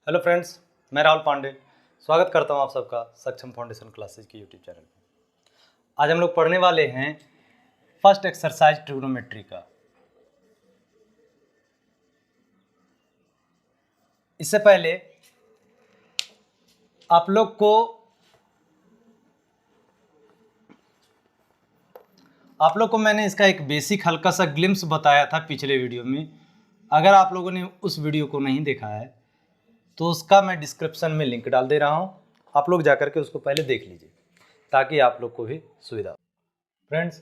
Hello friends, मैं राहुल पांडे स्वागत करता हूं आप सबका सक्षम फाउंडेशन क्लासेज के यूट्यूब चैनल पर। आज हम लोग पढ़ने वाले हैं फर्स्ट एक्सरसाइज ट्रिग्नोमेट्री का। इससे पहले आप लोग को मैंने इसका एक बेसिक हल्का सा ग्लिम्स बताया था पिछले वीडियो में। अगर आप लोगों ने उस वीडियो को नहीं देखा है तो उसका मैं डिस्क्रिप्शन में लिंक डाल दे रहा हूं, आप लोग जाकर के उसको पहले देख लीजिए ताकि आप लोग को भी सुविधा हो। फ्रेंड्स,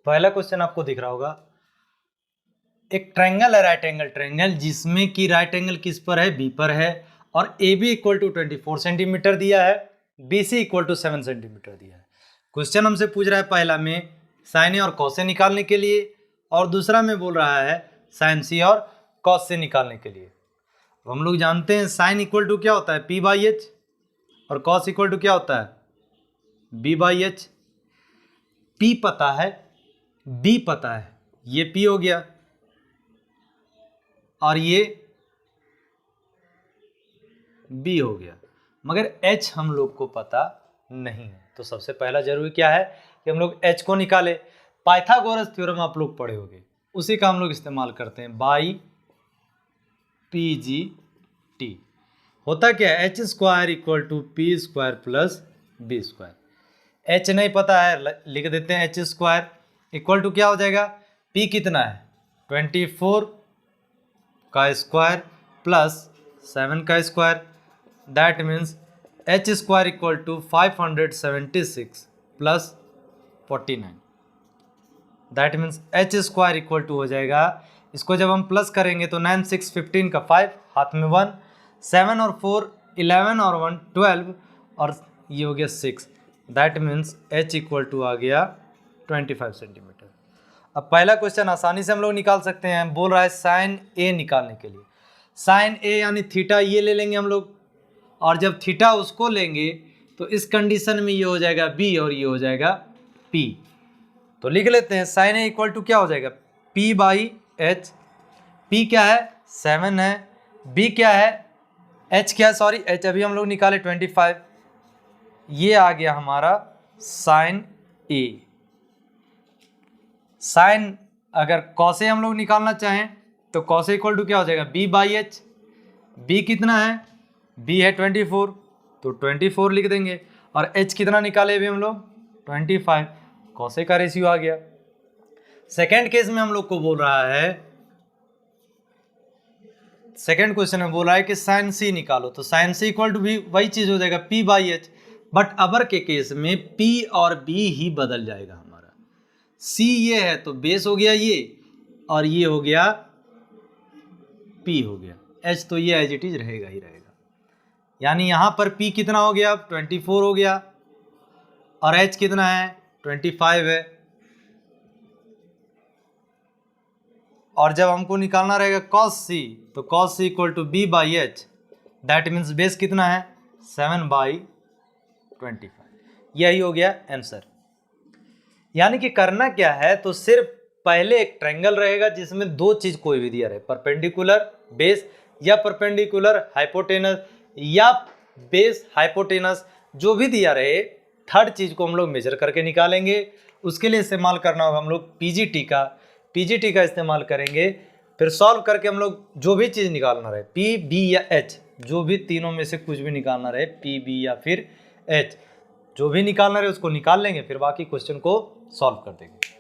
पहला क्वेश्चन आपको दिख रहा होगा, एक ट्रायंगल है, राइट एंगल ट्रायंगल, जिसमें कि राइट एंगल किस पर है, बी पर है, और A B equal to 24 centimetre दिया है, B C equal to 7 centimetre दिया है। क्वेश्चन हमसे पूछ रहा है पहला में साइन ए और कॉस ए निकालने के लिए, और दूसरा में बोल रहा है साइन सी और कॉस से निकालने के लिए। हम लोग जानते हैं साइन इक्वल टू क्या होता है, पी बाई एच, और कॉस इक्वल टू क्या होता है, बी बाई एच। पी पता है, बी पता है, ये पी हो गया और ये बी हो गया, मगर एच हम लोग को पता नहीं है। तो सबसे पहला जरूरी क्या है कि हम लोग एच को निकाले। पाइथागोरस थ्योरम आप लोग पढ़े होंगे, उसी का हम लोग इस्तेमाल करते हैं, बाई पी जी टी। होता क्या है, H square equal to P square plus B square. H नहीं पता है, लिख देते हैं एच स्क्वायर इक्वल टू क्या हो जाएगा, पी कितना है 24 का स्क्वायर प्लस 7 का square, that means H square equal to 576 plus 49, that means H square equal to हो जाएगा, इसको जब हम प्लस करेंगे तो 9 6 15 का 5, हाथ में 1, 7 और 4 11 और 1 12, और ये हो गया 6, that means h equal to आ गया 25 सेंटीमीटर। अब पहला क्वेश्चन आसानी से हम लोग निकाल सकते हैं। बोल रहा है साइन ए निकालने के लिए, साइन ए यानी थीटा ये ले लेंगे हम लोग, और जब थीटा उसको लेंगे तो इस कंडीशन में ये हो जाएगा बी और ये हो जाएगा पी। तो लिख लेते हैं साइन ए इक्वल टू क्या हो जाएगा, पी बाई एच। पी क्या है 7 है, बी क्या है, एच क्या है, सॉरी एच अभी हम लोग निकाले 25, ये आ गया हमारा साइन ए। साइन अगर कॉस ए हम लोग निकालना चाहें तो कॉस ए इक्वल टू क्या हो जाएगा, बी बाई एच। बी कितना है, बी है 24, तो 24 लिख देंगे, और एच कितना निकाले अभी हम लोग 25, कॉस ए का रेशियो आ गया। सेकेंड केस में हम लोग को बोल रहा है, सेकेंड क्वेश्चन में बोल रहा है कि साइन सी निकालो, तो साइन सी इक्वल टू भी वही चीज हो जाएगा पी बाई एच, बट अबर के केस में पी और बी ही बदल जाएगा हमारा। सी ये है तो बेस हो गया ये, और ये हो गया पी हो गया, एच तो ये एज इट इज रहेगा ही रहेगा। यानी यहां पर पी कितना हो गया 24 हो गया, और एच कितना है 25 है, और जब हमको निकालना रहेगा कॉस सी, तो cos C equal to B by H, that means base कितना है 7 बाई 25। यही हो गया आंसर। यानी कि करना क्या है, तो सिर्फ पहले एक ट्रायंगल रहेगा जिसमें दो चीज कोई भी दिया रहे, परपेंडिकुलर बेस या परपेंडिकुलर हाइपोटेनस या बेस हाइपोटेनस, जो भी दिया रहे, थर्ड चीज को हम लोग मेजर करके निकालेंगे। उसके लिए इस्तेमाल करना होगा हम लोग पीजीटी का इस्तेमाल करेंगे। फिर सॉल्व करके हम लोग जो भी चीज़ निकालना रहे, पी बी या एच, जो भी तीनों में से कुछ भी निकालना रहे, पी बी या फिर एच, जो भी निकालना रहे उसको निकाल लेंगे, फिर बाकी क्वेश्चन को सॉल्व कर देंगे।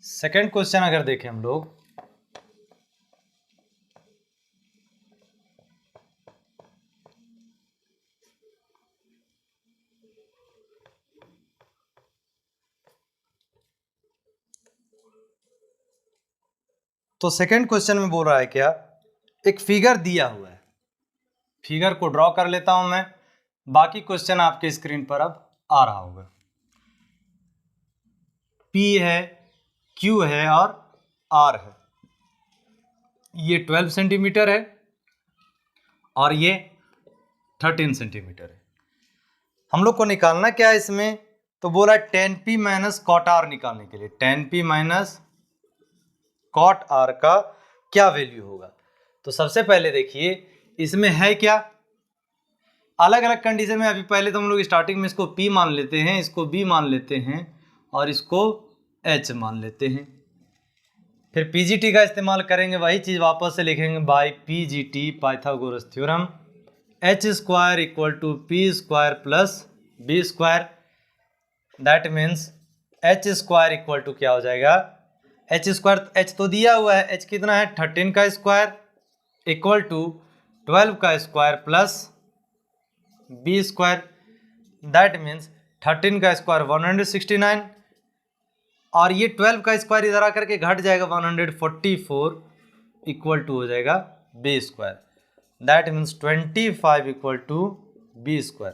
सेकेंड क्वेश्चन अगर देखें हम लोग, तो सेकेंड क्वेश्चन में बोल रहा है क्या, एक फिगर दिया हुआ है, फिगर को ड्रॉ कर लेता हूं मैं, बाकी क्वेश्चन आपके स्क्रीन पर अब आ रहा होगा। P है, Q है और R है। ये 12 सेंटीमीटर है और ये 13 सेंटीमीटर है। हम लोग को निकालना क्या है इसमें, तो बोला tan p minus cot R निकालने के लिए tan p minus cot R का क्या वैल्यू होगा। तो सबसे पहले देखिए इसमें है क्या, अलग अलग कंडीशन में। अभी पहले तो हम लोग स्टार्टिंग में इसको p मान लेते हैं, इसको b मान लेते हैं और इसको h मान लेते हैं। फिर PGT का इस्तेमाल करेंगे, वही चीज़ वापस से लिखेंगे by PGT Pythagoras theorem, h square equal to p square plus b square. That means h square equal to क्या हो जाएगा, h स्क्वायर, h तो दिया हुआ है, h कितना है 13 का स्क्वायर इक्वल टू 12 का square plus b square. That means 13 का स्क्वायर 169 और ये 12 का स्क्वायर इधर आकर के घट जाएगा 144 इक्वल टू हो जाएगा b square. That means 25 equal to b square.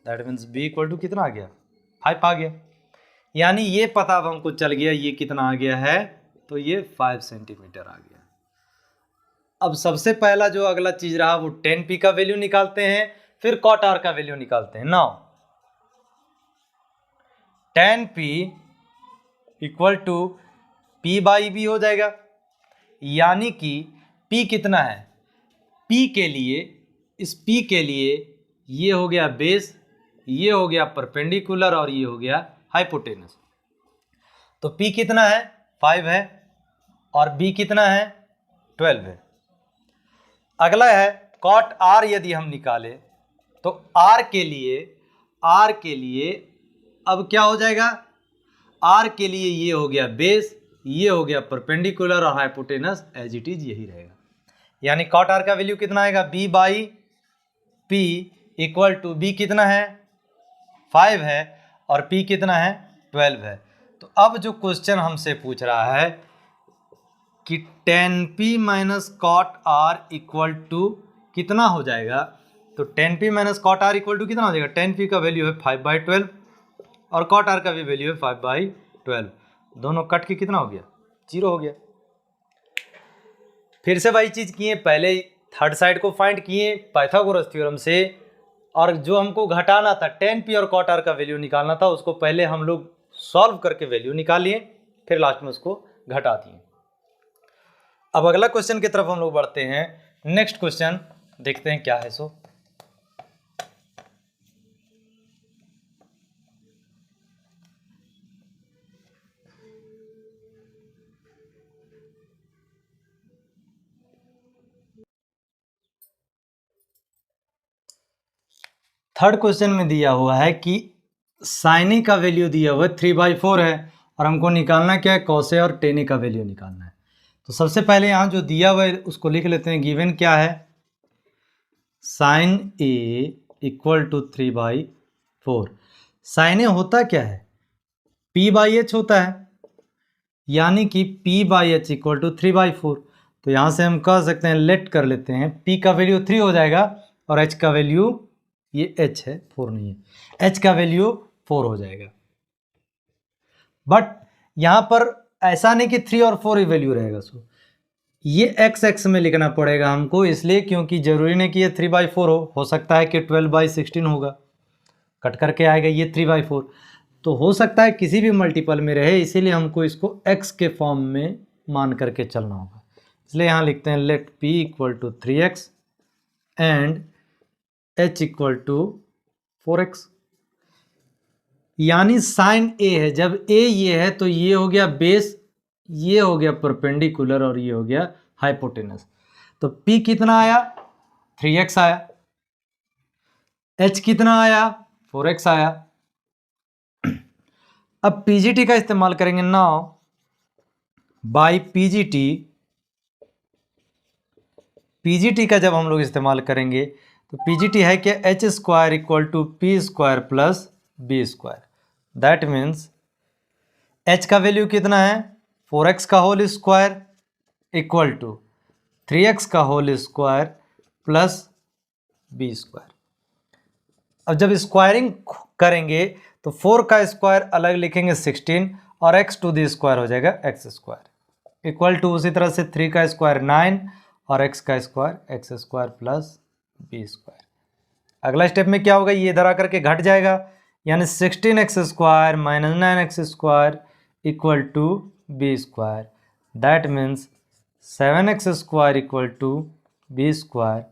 That means b equal to कितना आ गया 5 आ गया। यानी ये पता अब हमको चल गया ये कितना आ गया है, तो ये 5 सेंटीमीटर आ गया। अब सबसे पहला जो अगला चीज रहा वो tan p का वैल्यू निकालते हैं, फिर cot r का वैल्यू निकालते हैं। Now tan p equal to p by B हो जाएगा, यानी कि p कितना है, p के लिए, इस p के लिए ये हो गया बेस, ये हो गया परपेंडिकुलर और ये हो गया हाइपोटेनस। तो p कितना है 5 है और b कितना है 12 है। अगला है cot r, यदि हम निकालें तो r के लिए अब क्या हो जाएगा, r के लिए ये हो गया बेस, ये हो गया परपेंडिकुलर और हाइपोटेनस एज इट इज यही रहेगा। यानी cot r का वैल्यू कितना आएगा b by p equal to b कितना है 5 है और p कितना है 12 है। तो अब जो क्वेश्चन हमसे पूछ रहा है कि tan p minus cot r equal to कितना हो जाएगा, तो tan p minus cot r equal to कितना हो जाएगा, tan p का वैल्यू है 5/12 और कॉट r का भी वैल्यू है 5/12, दोनों कट के कितना हो गया 0 हो गया। फिर से वही चीज़ किए, पहले थर्ड साइड को फाइंड किए पाइथागोरस थ्योरम से, और जो हमको घटाना था tan p और cot r का वैल्यू निकालना था, उसको पहले हम लोग सॉल्व करके वैल्यू निकाल लिए, फिर लास्ट में उसको घटा दिए। अब अगला क्वेश्चन की तरफ हम लोग बढ़ते हैं। नेक्स्ट क्वेश्चन देखते हैं क्या है। सो थर्ड क्वेश्चन में दिया हुआ है कि sin a का वैल्यू दिया हुआ है 3/4 है और हमको निकालना क्या है, cos a और tan a का वैल्यू निकालना है। तो सबसे पहले यहाँ जो दिया हुआ है उसको लिख लेते हैं। गिवन क्या है, sin a equal to 3/4। sin a होता क्या है, p/h होता है, यानी कि p/h इक्वल टू 3/4। तो यहाँ से हम कह सकते हैं, लेट कर लेते हैं, p का वैल्यू 3 हो जाएगा और h का वैल्यू, ये h है 4 नहीं है, h का वैल्यू 4 हो जाएगा। बट यहाँ पर ऐसा नहीं कि 3 और 4 ही वैल्यू रहेगा। सो ये x में लिखना पड़ेगा हमको, इसलिए क्योंकि जरूरी नहीं कि ये 3/4 हो सकता है कि 12/16 होगा, कट करके आएगा ये 3/4, तो हो सकता है किसी भी मल्टीपल में रहे, इसीलिए हमको इसको x के फॉर्म में मान करके चलना होगा। इसलिए यहाँ लिखते हैं let p equal to 3x and h equal to 4x। यानी साइन a है, जब a ये है तो ये हो गया बेस, ये हो गया परपेंडिकुलर और ये हो गया हाइपोटेनस। तो p कितना आया 3x आया, h कितना आया 4x आया। अब PGT का इस्तेमाल करेंगे। नाउ बाय PGT का जब हम लोग इस्तेमाल करेंगे तो PGT है कि h square equal to p square plus b square. That means h का वैल्यू कितना है 4x का whole square equal to 3x का whole square plus b square. अब जब स्क्वायरिंग करेंगे तो 4 का स्क्वायर अलग लिखेंगे 16 और x टू द स्क्वायर हो जाएगा x स्क्वायर इक्वल टू, उसी तरह से 3 का स्क्वायर 9 और x का square x square plus b square. अगला स्टेप में क्या होगा, ये इधर आकर के घट जाएगा, यानी 16x² minus 9x² equal to b²। That means 7x² equal to b²।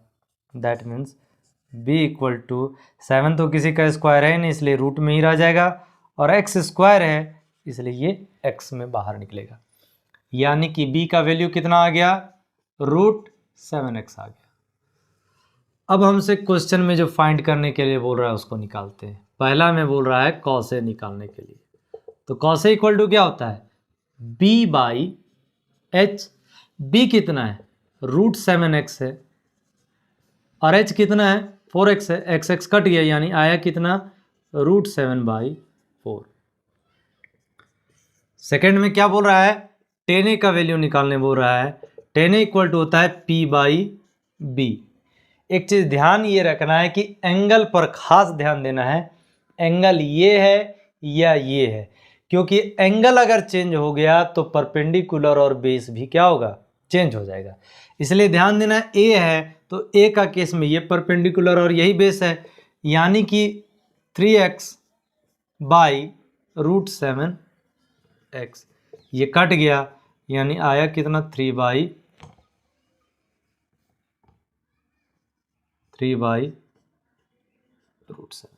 That means b equal to 7 तो किसी का स्क्वायर है नहीं, इसलिए रूट में ही रह जाएगा, और x² है इसलिए ये x में बाहर निकलेगा। यानी कि b का वैल्यू कितना आ गया, √7x आ गया। अब हमसे क्वेश्चन में जो फाइंड करने के लिए बोल रहा है उसको निकालते हैं। पहला में बोल रहा है कॉस ए निकालने के लिए, तो कॉस ए इक्वल टू क्या होता है, b/h। b कितना है, √7x है, और h कितना है, 4x है। x कट गया यानी आया कितना, √7/4। सेकेंड में क्या बोल रहा है, tan a का वैल्यू निकालने बोल रहा है। tan a इक्वल टू होता है p/b। एक चीज ध्यान ये रखना है कि एंगल पर खास ध्यान देना है, एंगल ये है या ये है, क्योंकि एंगल अगर चेंज हो गया तो परपेंडिकुलर और बेस भी क्या होगा, चेंज हो जाएगा। इसलिए ध्यान देना, ए है तो ए का केस में ये परपेंडिकुलर और यही बेस है, यानी कि 3x/√7x। ये कट गया यानी आया कितना, 3/√7।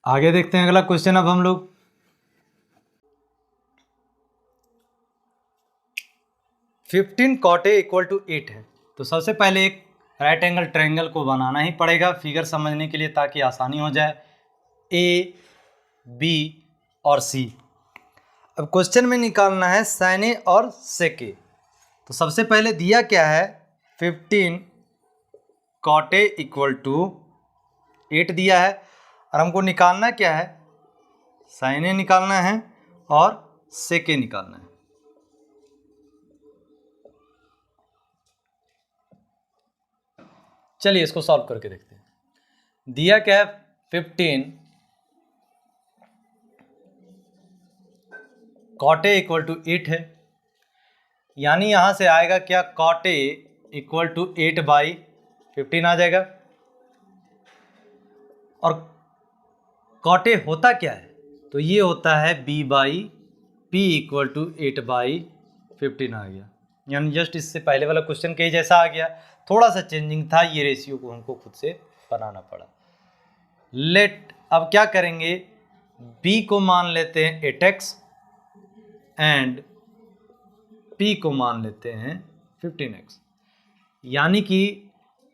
आगे देखते हैं अगला क्वेश्चन। अब हम लोग 15 cot a इक्वल टू 8 है, तो सबसे पहले एक राइट एंगल ट्रायंगल को बनाना ही पड़ेगा फिगर समझने के लिए, ताकि आसानी हो जाए। ए, बी और सी। अब क्वेश्चन में निकालना है साइन ए और सेक ए। तो सबसे पहले दिया क्या है, 15 cot a इक्वल टू 8 दिया है, और हमको निकालना क्या है, साइन ए निकालना है और सेक ए निकालना है। चलिए इसको सॉल्व करके देखते हैं। दिया क्या है, 15 cot a इक्वल टू 8 है, यानी यहां से आएगा क्या, cot a इक्वल टू 8/15 आ जाएगा। और cot a होता क्या है, तो ये होता है b/p इक्वल टू 8/15 आ गया। यानी जस्ट इससे पहले वाला क्वेश्चन के जैसा आ गया, थोड़ा सा चेंजिंग था, ये रेशियो को हमको खुद से बनाना पड़ा। लेट, अब क्या करेंगे, b को मान लेते हैं 8x एंड p को मान लेते हैं 15x। यानी कि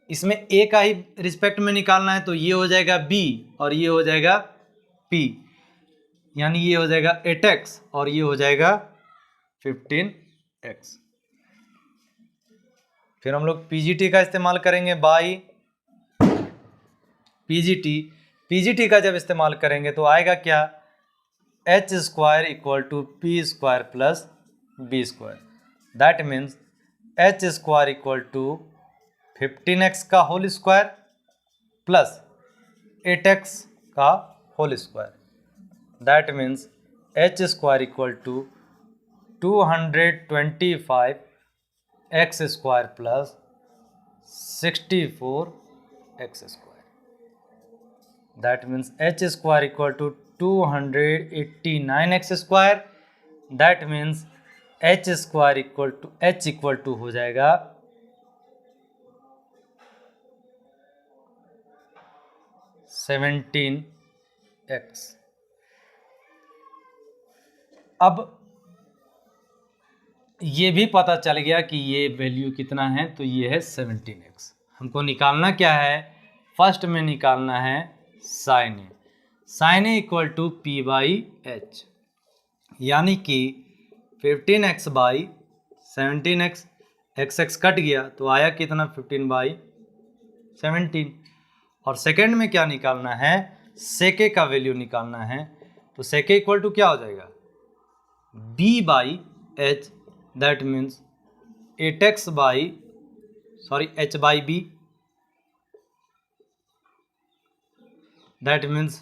इसमें a का ही रिस्पेक्ट में निकालना है, तो ये हो जाएगा b और ये हो जाएगा p, यानी ये हो जाएगा 8x और ये हो जाएगा 15x। फिर हम लोग PGT का इस्तेमाल करेंगे, बाई PGT का जब इस्तेमाल करेंगे तो आएगा क्या, h² equal to p² plus b²। That means h² equal to 15x का होल स्क्वायर प्लस 8x का whole square. That means h² equal to 225x² plus 64x²। That means h² equal to 289x²। That means h² equal to हो जाएगा 17x। अब ये भी पता चल गया कि ये वैल्यू कितना है, तो ये है 17x। हमको निकालना क्या है, फर्स्ट में निकालना है sine A. Sine A equal to p/h, यानी कि 15x/17x, x कट गया तो आया कितना, 15/17। और सेकेंड में क्या निकालना है, सेक ए का वैल्यू निकालना है, तो सेक ए इक्वल टू क्या हो जाएगा, b/h। That means h/b। That means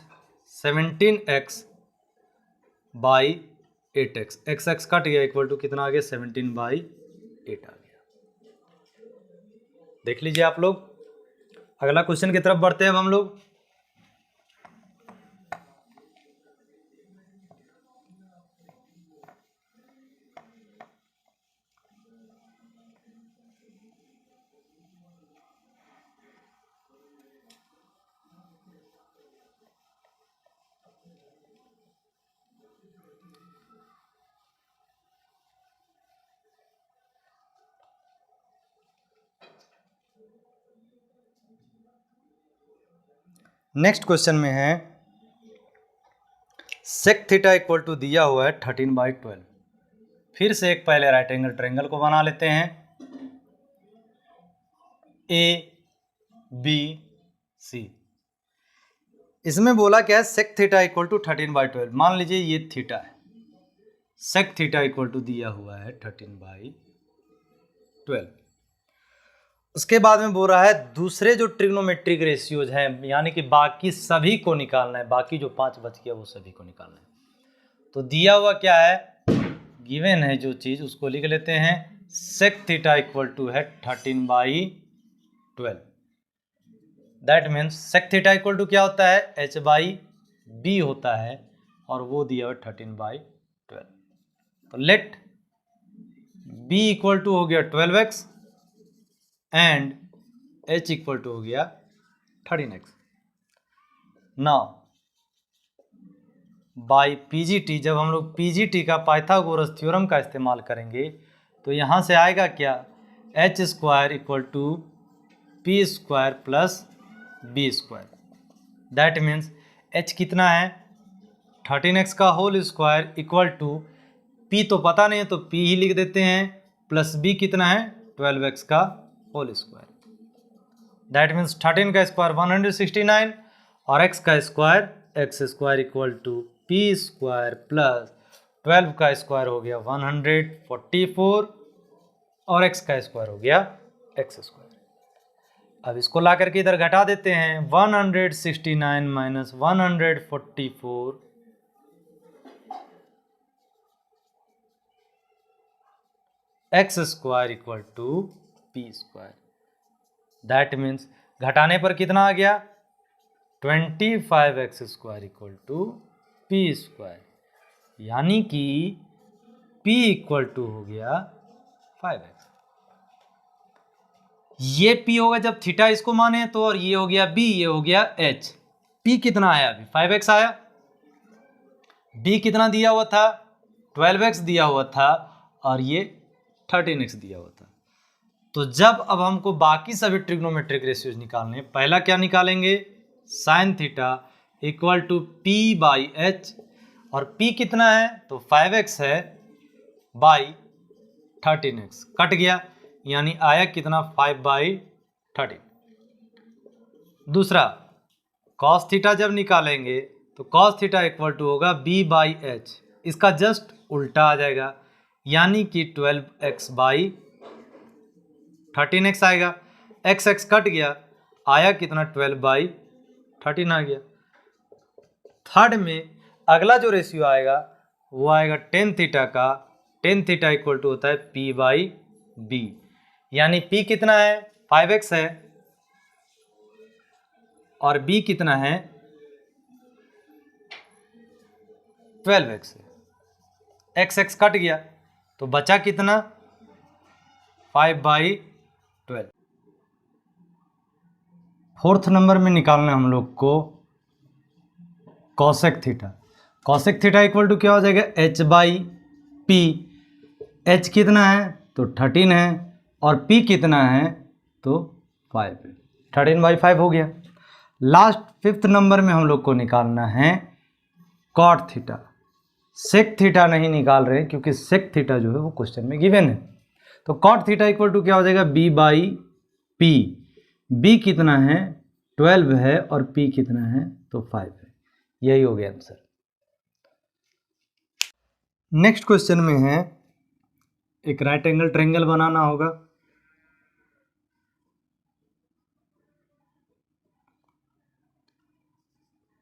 17x/8x। x cut गया इक्वल टू कितना आ गया, 17/8 आ गया। देख लीजिए आप लोग। अगला क्वेश्चन की तरफ बढ़ते हैं अब हम लोग। नेक्स्ट क्वेश्चन में है सेक थीटा इक्वल टू दिया हुआ है 13/12। फिर से एक पहले राइट एंगल ट्रायंगल को बना लेते हैं, ABC। इसमें बोला क्या है, सेक थीटा इक्वल टू 13/12। मान लीजिए ये थीटा है, सेक थीटा इक्वल टू दिया हुआ है 13/12। उसके बाद में बोल रहा है दूसरे जो ट्रिग्नोमेट्रिक रेशियोज हैं, यानी कि बाकी सभी को निकालना है, बाकी जो 5 बच गया वो सभी को निकालना है। तो दिया हुआ क्या है, गिवन है जो चीज़, उसको लिख लेते हैं। सेक थीटा इक्वल टू है 13/12। That means sec theta equal to क्या होता है, h/b होता है, और वो दिया हुआ 13/12। तो लेट b इक्वल टू हो गया 12x and h equal to हो गया 13x। नाउ बाई पीजीटी, जब हम लोग पीजीटी का पाइथागोरस थ्योरम का इस्तेमाल करेंगे तो यहाँ से आएगा क्या, h² equal to p² plus b²। That means h कितना है, 13x का whole square equal to p तो पता नहीं है तो p ही लिख देते हैं, प्लस b कितना है 12x का होल स्क्वायर। दैट मीन्स 13 का स्क्वायर 169 और x का square x² equal to p² plus 12 का स्क्वायर हो गया 144 और x का स्क्वायर हो गया x²। अब इसको ला करके इधर घटा देते हैं, 169 minus 144 x² equal to p²। That means घटाने पर कितना आ गया, 25x² इक्वल टू p², यानी कि p इक्वल टू हो गया 5x। ये p होगा जब थीटा इसको माने तो, और ये हो गया b, ये हो गया h। p कितना आया अभी 5x आया, b कितना दिया हुआ था 12x दिया हुआ था, और ये 13x दिया हुआ था। तो जब अब हमको बाकी सभी ट्रिग्नोमेट्रिक रेशियोज निकालने, पहला क्या निकालेंगे, sign theta equal to p/h, और p कितना है तो 5x है बाई 13x, कट गया, यानी आया कितना 5/13। दूसरा cos थीटा जब निकालेंगे तो cos थीटा इक्वल टू होगा b/h, इसका जस्ट उल्टा आ जाएगा, यानी कि 12x/13x आएगा, x कट गया, आया कितना 12/13 आ गया। थर्ड में अगला जो रेशियो आएगा वो आएगा टेन थीटा का, टेन थीटा इक्वल टू होता है p/b, यानी p कितना है 5x है और b कितना है 12x है, x कट गया तो बचा कितना 5/12। फोर्थ नंबर में निकालना हम लोग को cosec theta. Cosec theta equal to क्या हो जाएगा h/p, h कितना है तो 13 है और p कितना है तो 5 है, 13/5 हो गया। लास्ट फिफ्थ नंबर में हम लोग को निकालना है कॉट थीटा। सेक थीटा नहीं निकाल रहे क्योंकि सेक थीटा जो है वो क्वेश्चन में गिवन है। तो कॉट थीटा इक्वल टू क्या हो जाएगा b/p, b कितना है 12 है और p कितना है तो 5 है, यही हो गया आंसर। नेक्स्ट क्वेश्चन में है एक राइट एंगल ट्रायंगल बनाना होगा,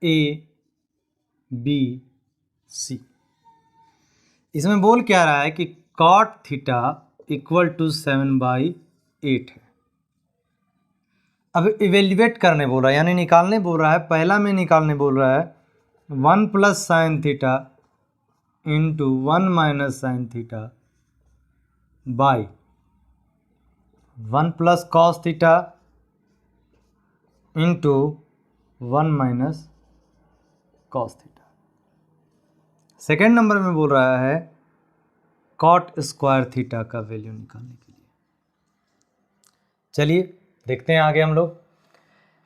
ABC। इसमें बोल क्या रहा है कि कॉट थीटा इक्वल टू 7/8 है। अब इवेल्युएट करने बोल रहा है, यानी निकालने बोल रहा है। पहला में निकालने बोल रहा है 1 plus sine theta into 1 minus sine theta by 1 plus cos theta into 1 minus cos theta. Second number में बोल रहा है कॉट स्क्वायर थीटा का वैल्यू निकालने के लिए। चलिए देखते हैं आगे हम लोग।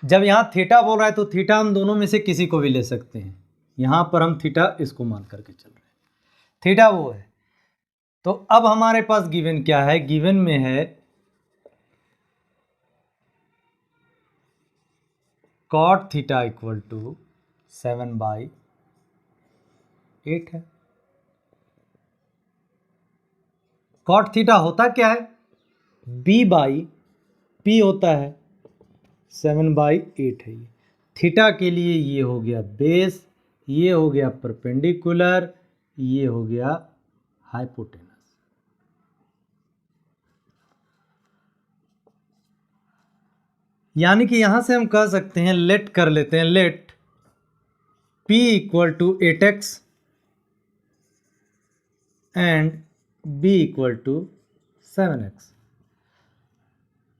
जब यहाँ थीटा बोल रहा है तो थीटा हम दोनों में से किसी को भी ले सकते हैं। यहाँ पर हम थीटा इसको मान करके चल रहे हैं, थीटा वो है। तो अब हमारे पास गिवन क्या है, गिवन में है कॉट थीटा इक्वल टू 7/8 है। कॉट थीटा होता क्या है, b/p होता है, 7/8 है ये। थीटा के लिए ये हो गया बेस, ये हो गया परपेंडिकुलर, ये हो गया हाइपोटेनस। यानी कि यहां से हम कह सकते हैं, लेट कर लेते हैं, let p equal to 8x and b equal to 7x।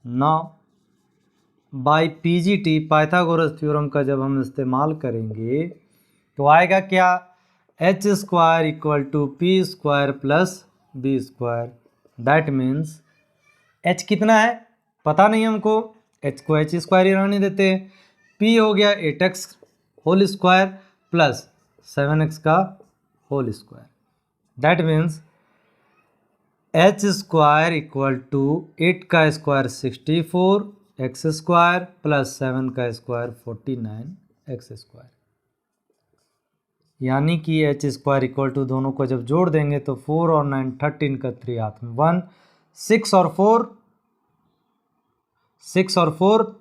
Now by PGT Pythagoras theorem का जब हम इस्तेमाल करेंगे तो आएगा क्या, h square equal to p square plus b square. That means h कितना है पता नहीं हमको, h को h स्क्वायर ही रहने देते हैं। p हो गया 8x whole square plus 7x का whole square. That means h square equal to 8 का स्क्वायर 64 x स्क्वायर प्लस 7 का स्क्वायर 49 x स्क्वायर। यानी कि h स्क्वायर इक्वल टू दोनों को जब जोड़ देंगे तो 4 और 9 13 का 3 हाथ में 1, 6 और 4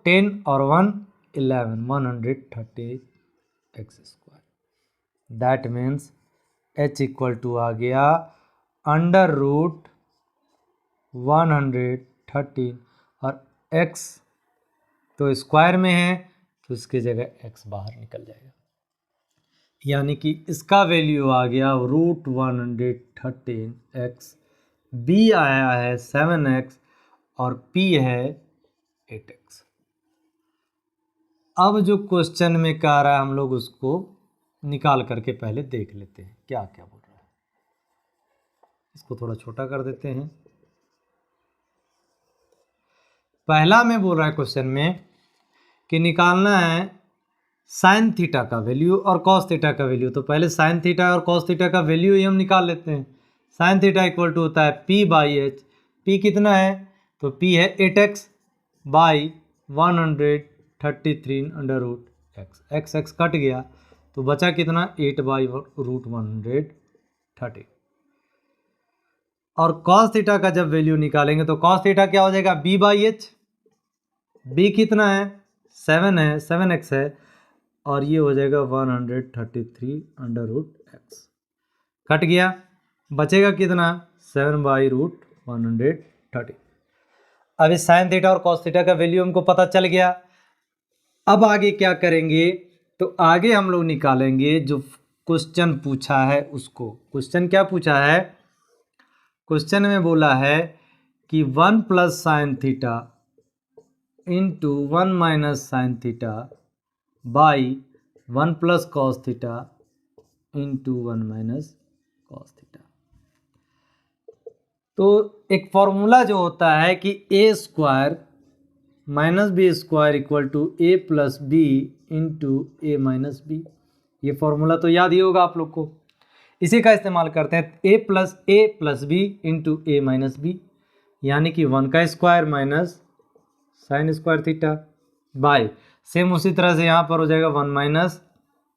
10 और 1 11 130 x square. That means h equal to आ गया अंडर रूट 113 और x तो स्क्वायर में है तो इसकी जगह x बाहर निकल जाएगा। यानी कि इसका वैल्यू आ गया रूट 113x, b आया है 7x और p है 8x। अब जो क्वेश्चन में कह रहा है हम लोग उसको निकाल करके पहले देख लेते हैं क्या क्या बोल रहा है। इसको थोड़ा छोटा कर देते हैं। पहला में बोल रहा है क्वेश्चन में कि निकालना है साइन थीटा का वैल्यू और कॉस थीटा का वैल्यू। तो पहले साइन थीटा और कॉस थीटा का वैल्यू ही हम निकाल लेते हैं। साइन थीटा इक्वल टू होता है p/h। p कितना है तो p है 8x by 133 under root x। x cut गया तो बचा कितना 8/√130। और कॉस थीटा का जब वैल्यू निकालेंगे तो कॉस थीटा क्या हो जाएगा b/h। b कितना है 7 है 7x है और ये हो जाएगा 133 अंडर रूट x। कट गया बचेगा कितना 7/√130। अब इस साइन थीटा और कॉस थीटा का वैल्यू हमको पता चल गया। अब आगे क्या करेंगे तो आगे हम लोग निकालेंगे जो क्वेश्चन पूछा है उसको। क्वेश्चन क्या पूछा है, क्वेश्चन में बोला है कि 1 plus sine theta into 1 minus sine theta by 1 plus cos theta into 1 minus cos theta. तो एक फॉर्मूला जो होता है कि a square minus b square equal to a plus b into a minus b. ये फॉर्मूला तो याद ही होगा आप लोग को। इसी का इस्तेमाल करते हैं ए plus b into a minus B, यानी कि 1 का square minus sine square theta by same उसी तरह से यहाँ पर हो जाएगा 1 माइनस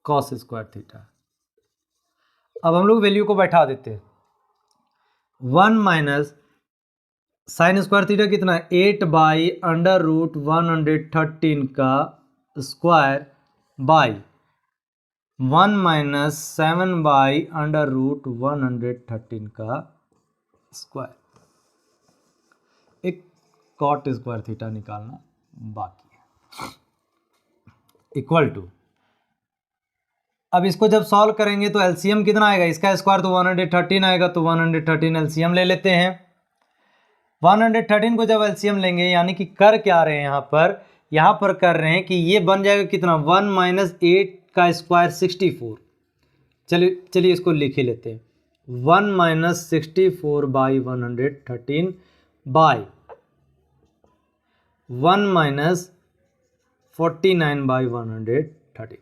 कॉस स्क्वायर थीटा। अब हम लोग वैल्यू को बैठा देते हैं। 1 माइनस साइन स्क्वायर थीटा कितना है 8/√113 का स्क्वायर बाई 1 माइनस 7/√113 का स्क्वायर। एक कॉट स्क्वायर थीटा निकालना बाकी है इक्वल टू। अब इसको जब सॉल्व करेंगे तो एलसीएम कितना आएगा, इसका स्क्वायर तो 113 आएगा तो 113 एलसीएम ले लेते हैं। 113 को जब एलसीएम लेंगे यानी कि कर क्या रहे हैं यहाँ पर कर रहे हैं कि ये बन जाएगा कितना 1 माइनस 8 का स्क्वायर 64। चलिए इसको लिख ही लेते हैं 1 माइनस 64/113 बाई 1 माइनस 49/113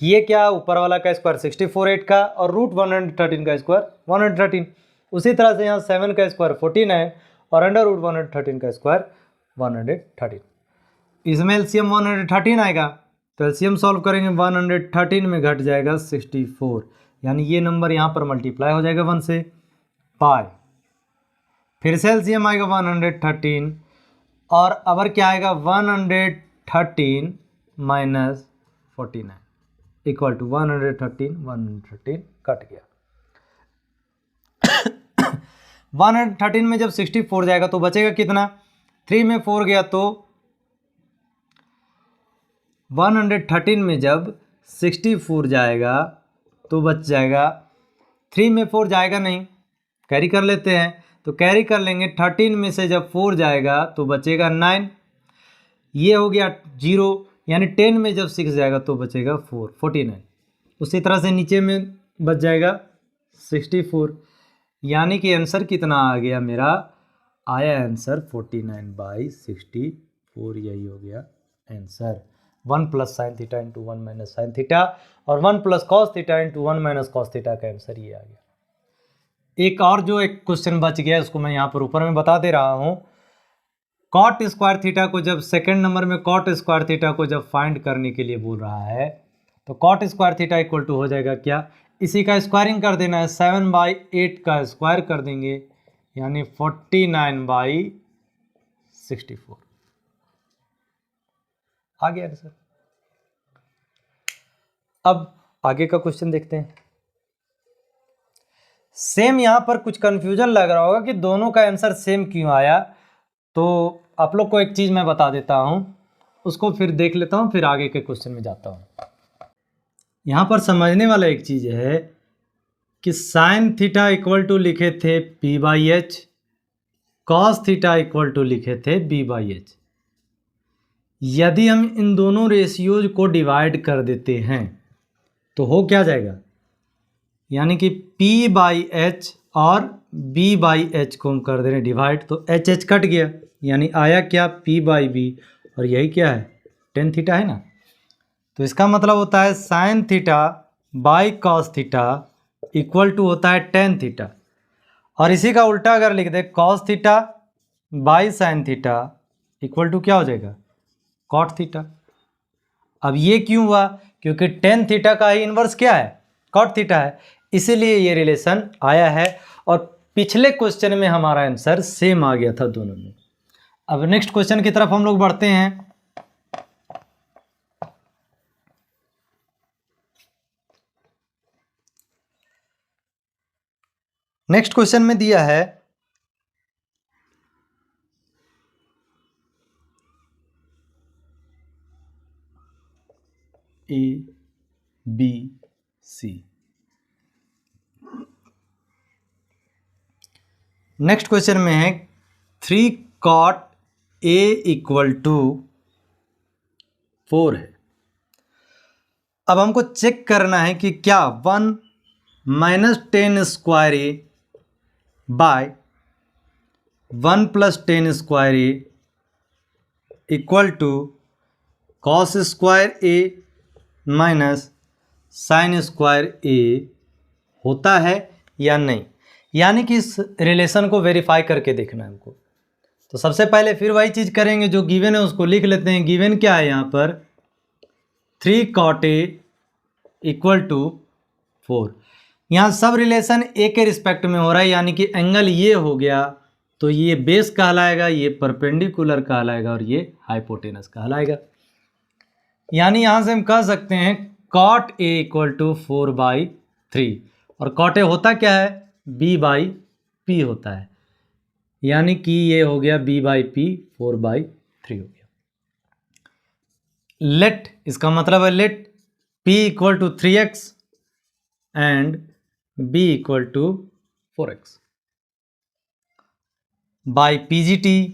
कि ये क्या, ऊपर वाला का स्क्वायर 64 8 का और रूट 113 का स्क्वायर 113। उसी तरह से यहाँ 7 का स्क्वायर 49 और अंडर रूट 113 का स्क्वायर 113। इसमें एलसीएम 113 आएगा, तो एलसीएम सॉल्व करेंगे 113 में घट जाएगा 64, यानी ये नंबर यहाँ पर मल्टीप्लाई हो जाएगा 1 से पाई। फिर से एलसीएम आएगा 113 और अबर क्या आएगा 113 माइनस 49 इक्वल टू 113 कट गया। 113 में जब 64 जाएगा तो बचेगा कितना, 3 में 4 गया तो 113 में जब 64 जाएगा तो बच जाएगा, 3 में 4 जाएगा नहीं, कैरी कर लेते हैं, तो कैरी कर लेंगे। 13 में से जब 4 जाएगा तो बचेगा 9, ये हो गया 0, यानी 10 में जब 6 जाएगा तो बचेगा 49। उसी तरह से नीचे में बच जाएगा 64, यानी कि आंसर कितना आ गया मेरा, आया आंसर 49/64, यही हो गया answer. 1 plus sine theta into 1 minus sine theta और 1 plus cos theta into 1 minus cos theta का आंसर ये आ गया। एक और जो एक क्वेश्चन बच गया उसको मैं यहाँ पर ऊपर में बता दे रहा हूँ। कॉट स्क्वायर थीटा को जब सेकंड नंबर में कॉट स्क्वायर थीटा को जब फाइंड करने के लिए बोल रहा है तो cot square theta equal to हो जाएगा क्या, इसी का स्क्वायरिंग कर देना है, 7/8 का स्क्वायर कर देंगे यानी 49/64 आ गया सर। अब आगे का क्वेश्चन देखते हैं। सेम यहां पर कुछ कंफ्यूजन लग रहा होगा कि दोनों का आंसर सेम क्यों आया, तो आप लोग को एक चीज मैं बता देता हूं, उसको फिर देख लेता हूं, फिर आगे के क्वेश्चन में जाता हूं। यहां पर समझने वाला एक चीज है कि साइन थीटा इक्वल टू लिखे थे P/H, cos theta equal to लिखे थे B/H। यदि हम इन दोनों रेशियोज को डिवाइड कर देते हैं तो हो क्या जाएगा, यानी कि P/H और B/H को हम कर दे रहे हैं डिवाइड, तो H कट गया, यानी आया क्या P/B, और यही क्या है टेन थीटा है ना। तो इसका मतलब होता है sine theta by cos theta equal to होता है टेन थीटा, और इसी का उल्टा अगर लिख दे cos theta by sine theta equal to क्या हो जाएगा कॉट थीटा। अब ये क्यों हुआ, क्योंकि टेन थीटा का ही इन्वर्स क्या है कॉट थीटा है, इसीलिए ये रिलेशन आया है, और पिछले क्वेश्चन में हमारा आंसर सेम आ गया था दोनों में। अब नेक्स्ट क्वेश्चन की तरफ हम लोग बढ़ते हैं। नेक्स्ट क्वेश्चन में दिया है ABC। नेक्स्ट क्वेश्चन में है 3 cot A इक्वल टू 4 है। अब हमको चेक करना है कि क्या 1 minus 10 square a by 1 plus 10 square a equal to cos square a minus sine square a होता है या नहीं, यानी कि इस रिलेशन को वेरीफाई करके देखना है हमको। तो सबसे पहले फिर वही चीज़ करेंगे, जो गिवन है उसको लिख लेते हैं। गिवन क्या है यहाँ पर 3 cot A इक्वल टू 4। यहाँ सब रिलेशन ए के रिस्पेक्ट में हो रहा है, यानी कि एंगल ये हो गया तो ये बेस कहलाएगा, ये परपेंडिकुलर कहलाएगा और ये हाइपोटेनस कहलाएगा। यानी यहाँ से हम कह सकते हैं cot A इक्वल टू 4/3, और cot A होता क्या है B/P होता है, यानी कि ये हो गया B/P 4/3 हो गया। लेट, इसका मतलब है let P equal to 3x and B equal to 4x by PGT।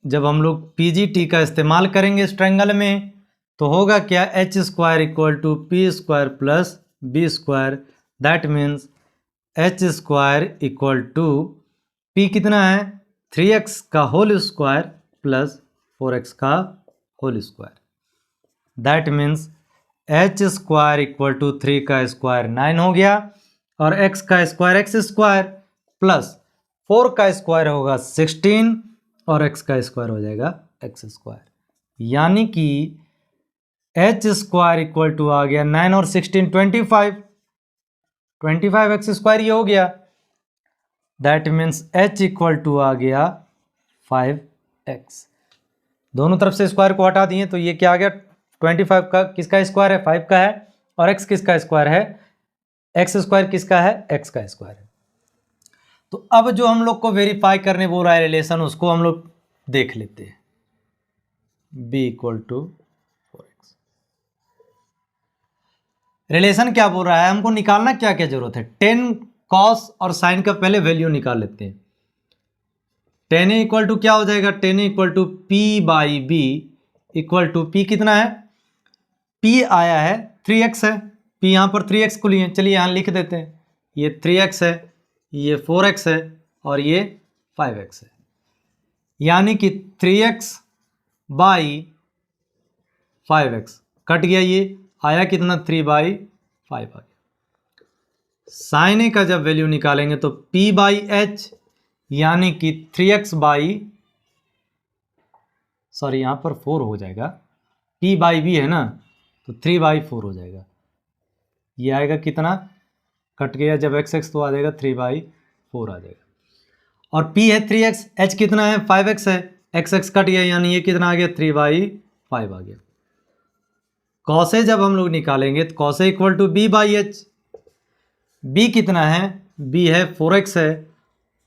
जब हम लोग PGT का इस्तेमाल करेंगे इस ट्रायंगल में तो होगा क्या h square equal to P square plus B square, that means h square equal to P कितना है 3x का होल स्क्वायर प्लस 4x का whole square. That means H square equal to 3 का स्क्वायर 9 हो गया, और एक्स का square x square plus 4 का स्क्वायर होगा 16 और एक्स का स्क्वायर हो जाएगा एक्स स्क्वायर, यानी कि एच स्क्वायर इक्वल टू आ गया 9 और 16 25 एक्स स्क्वायर ये हो गया। That means h equal to आ गया 5x। दोनों तरफ से स्क्वायर को हटा दिए तो ये क्या आ गया, 25 का किसका स्क्वायर है, 5 का है, और x किसका स्क्वायर है, एक्स स्क्वायर किसका है, x का स्क्वायर है। तो अब जो हम लोग को वेरीफाई करने बोल रहा है रिलेशन, उसको हम लोग देख लेते हैं। b equal to 4x। Relation क्या बोल रहा है, हमको निकालना क्या क्या जरूरत है, टेन कॉस और साइन का पहले वैल्यू निकाल लेते हैं। टेन ए इक्वल टू क्या हो जाएगा, tan A equal to P by B equal to P कितना है, पी आया है 3x है, पी यहाँ पर 3x को लिए, चलिए यहाँ लिख देते हैं, ये 3x है, ये 4x है और ये 5x है, यानी कि 3x बाई 5x कट गया, ये आया कितना 3 बाई 5 आ गया। साइन ए का जब वैल्यू निकालेंगे तो p बाई एच यानी कि 3x बाई, सॉरी यहाँ पर 4 हो जाएगा, p बाई बी है ना, तो 3 बाई 4 हो जाएगा, ये आएगा कितना, कट गया जब x x तो आ जाएगा 3 बाई 4 आ जाएगा, और p है 3x, h कितना है 5x है, x x कट गया यानी ये कितना आ गया 3 बाई 5 आ गया। कॉसे जब हम लोग निकालेंगे तो cos equal to b by H, b कितना है, b है 4x है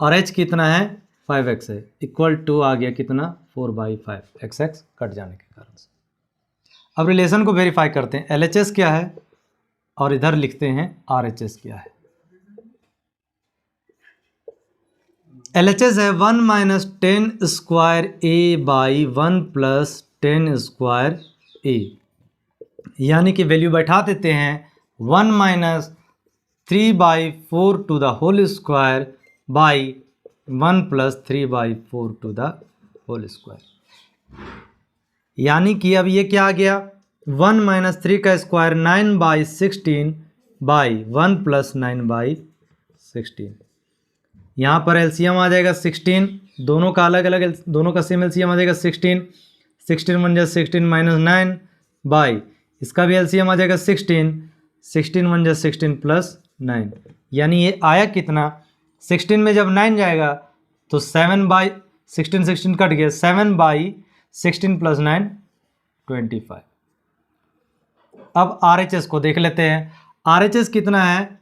और h कितना है 5x है, इक्वल टू आ गया कितना 4 बाई 5, एक्स एक्स कट जाने के कारण से। अब रिलेशन को वेरीफाई करते हैं, LHS क्या है और इधर लिखते हैं RHS क्या है। LHS है 1 minus 10 square a by 1 plus 10 square a, यानी कि वैल्यू बैठा देते हैं 1 minus 3 by 4 to the whole square by 1 plus 3 by 4 to the whole square, यानी कि अब ये क्या आ गया 1 माइनस 3 का square 9 by 16 by 1 plus 9 by 16, यहाँ पर एलसीएम आ जाएगा 16, दोनों का अलग अलग, दोनों का सेम एलसीएम आ जाएगा 16, 16 वन जा 16 माइनस 9 बाई, इसका भी एलसीएम आ जाएगा 16, 16 वन जा 16 प्लस 9, यानी ये आया कितना, 16 में जब 9 जाएगा तो 7 बाई 16, 16 कट गया, 7 बाई 16 प्लस 9 25। अब RHS को देख लेते हैं, RHS कितना है,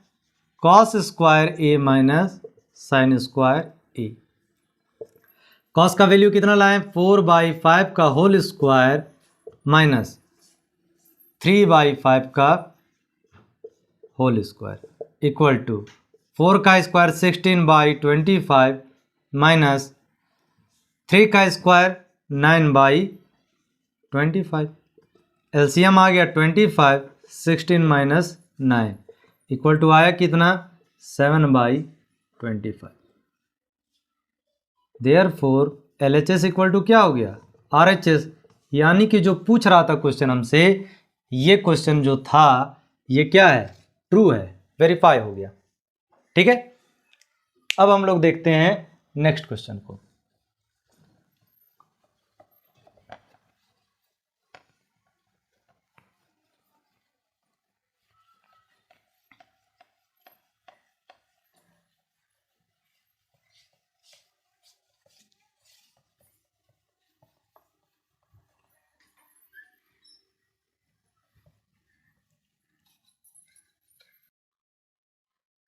cos square a minus sine square A. Cos का वैल्यू कितना लाए, 4 बाई 5 का होल स्क्वायर माइनस 3 बाई 5 का होल स्क्वायर इक्वल टू 4 का स्क्वायर 16 बाई 25 माइनस 3 का स्क्वायर 9 बाई 25, एलसीएम आ गया 25, 16 माइनस 9 इक्वल टू आया कितना 7 by 25। Therefore LHS equal to क्या हो गया RHS, यानी कि जो पूछ रहा था क्वेश्चन हमसे, ये क्वेश्चन जो था ये क्या है, ट्रू है, वेरीफाई हो गया। ठीक है, अब हम लोग देखते हैं नेक्स्ट क्वेश्चन को।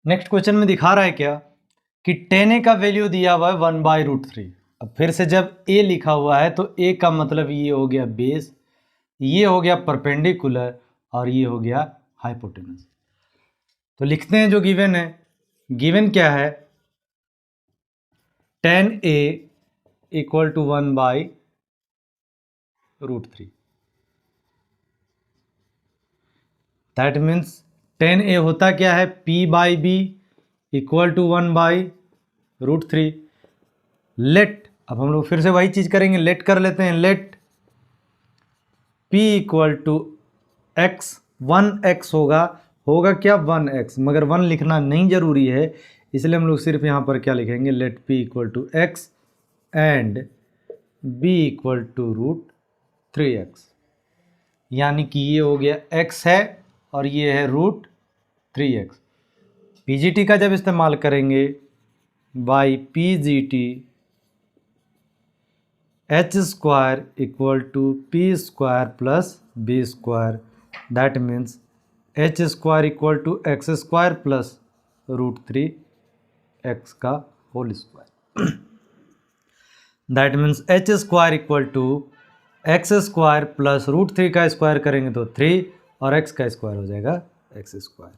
नेक्स्ट क्वेश्चन में दिखा रहा है क्या कि टेन ए का वैल्यू दिया हुआ है 1 बाई रूट 3। अब फिर से जब ए लिखा हुआ है तो ए का मतलब ये हो गया बेस, ये हो गया परपेंडिकुलर और ये हो गया हाइपोटेनस। तो लिखते हैं जो गिवन है, गिवन क्या है, tan A equal to 1 by root 3, that means tan a होता क्या है, P by B equal to 1 by root 3। Let, अब हम लोग फिर से वही चीज़ करेंगे, लेट कर लेते हैं, let p equal to x, 1x होगा क्या 1x, मगर 1 लिखना नहीं जरूरी है, इसलिए हम लोग सिर्फ यहाँ पर क्या लिखेंगे, let p equal to x and b equal to √3x, यानी कि ये हो गया x है और ये है √3x। पीजीटी का जब इस्तेमाल करेंगे, by PGT H square equal to P square plus B square, that means H square equal to x square plus √3x का whole square, that means H square equal to x square plus √3 का square करेंगे तो 3 और x का square हो जाएगा x square,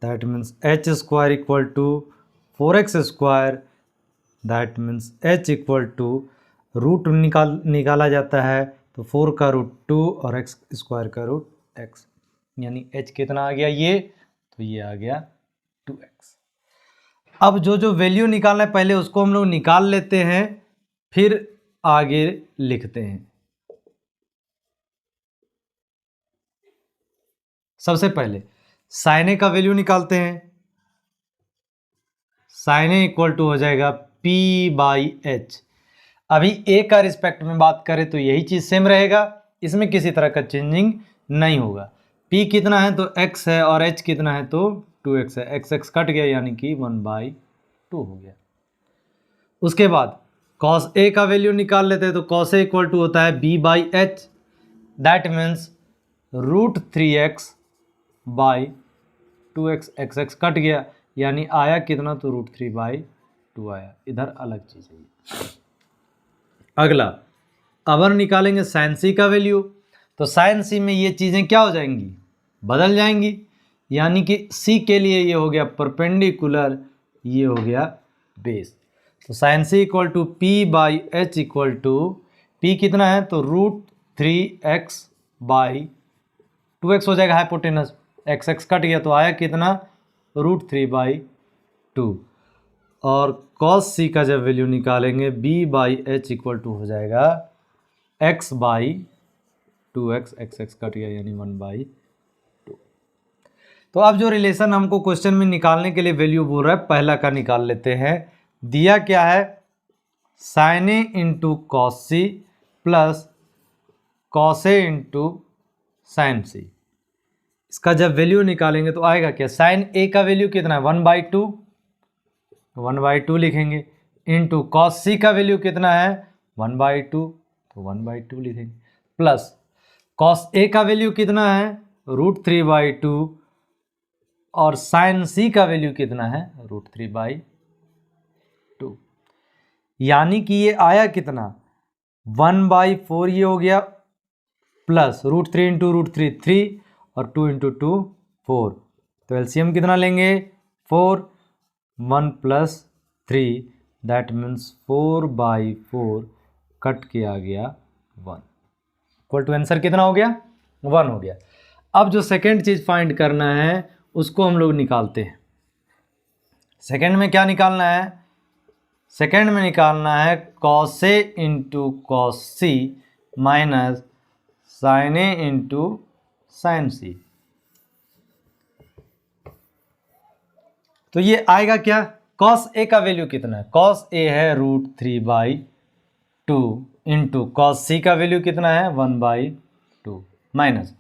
that means H square equal to 4x square, that means h equal to root निकाला जाता है तो 4 का √2 और x स्क्वायर का √x, यानी h कितना आ गया ये, तो ये आ गया 2x। अब जो जो वैल्यू निकालना है पहले उसको हम लोग निकाल लेते हैं, फिर आगे लिखते हैं। सबसे पहले साइन ए का वैल्यू निकालते हैं। साइन ए इक्वल टू हो जाएगा p/h। अभी a का रिस्पेक्ट में बात करें तो यही चीज सेम रहेगा, इसमें किसी तरह का चेंजिंग नहीं होगा। p कितना है तो x है और h कितना है तो 2x है, x कट गया यानी कि 1/2 हो गया। उसके बाद cos a का वैल्यू निकाल लेते हैं तो cos a इक्वल टू होता है b/h, that means √3x/2x, x cut गया यानी आया कितना तो √3/2 आया, इधर अलग चीज है। अगला अब हम निकालेंगे साइन सी का वैल्यू, तो साइन सी में ये चीज़ें क्या हो जाएंगी, बदल जाएंगी, यानी कि सी के लिए ये हो गया परपेंडिकुलर, ये हो गया बेस। तो sine C equal to p/h equal to p कितना है तो √3x/2x हो जाएगा हाइपोटेनस, x कट गया तो आया कितना √3/2, और cos c का जब वैल्यू निकालेंगे b/h इक्वल टू हो जाएगा x/2x, x कट गया यानी 1/2। तो अब जो रिलेशन हमको क्वेश्चन में निकालने के लिए वैल्यू बोल रहा है, पहला का निकाल लेते हैं। दिया क्या है, sine a into cos c plus cos a into sine c. इसका जब वैल्यू निकालेंगे तो आएगा क्या, साइन ए का वैल्यू कितना है 1/2 लिखेंगे, इंटू कॉस सी का वैल्यू कितना है 1/2 तो 1/2 लिखेंगे, प्लस कॉस ए का वैल्यू कितना है √3/2 और साइन सी का वैल्यू कितना है √3/2, यानी कि ये आया कितना 1/4 ये हो गया, प्लस √3 इंटू √3 3 और 2 इंटू 2 4, तो एलसीएम कितना लेंगे 4, 1 प्लस 3, दैट मीन्स 4/4 कट के आ गया 1, इक्वल टू आंसर कितना हो गया 1 हो गया। अब जो सेकेंड चीज फाइंड करना है उसको हम लोग निकालते हैं। सेकेंड में क्या निकालना है, सेकेंड में निकालना है cos a into cos C minus sign a into sine सी। तो ये आएगा क्या, कॉस ए का वैल्यू कितना है, कॉस ए है √3/2 इंटू कॉस सी का वैल्यू कितना है 1/2 माइनस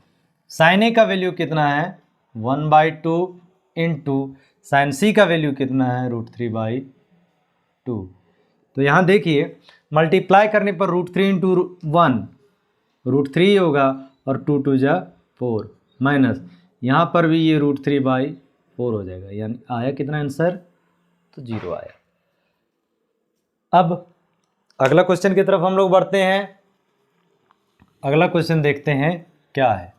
साइन ए का वैल्यू कितना है 1/2 इंटू साइन सी का वैल्यू कितना है √3/2। तो यहाँ देखिए मल्टीप्लाई करने पर √3 इंटू 1 √3 होगा और 2 2 जा 4 माइनस यहाँ पर भी ये √3/4 हो जाएगा, यानी आया कितना आंसर तो 0 आया। अब अगला क्वेश्चन की तरफ हम लोग बढ़ते हैं। अगला क्वेश्चन देखते हैं क्या है।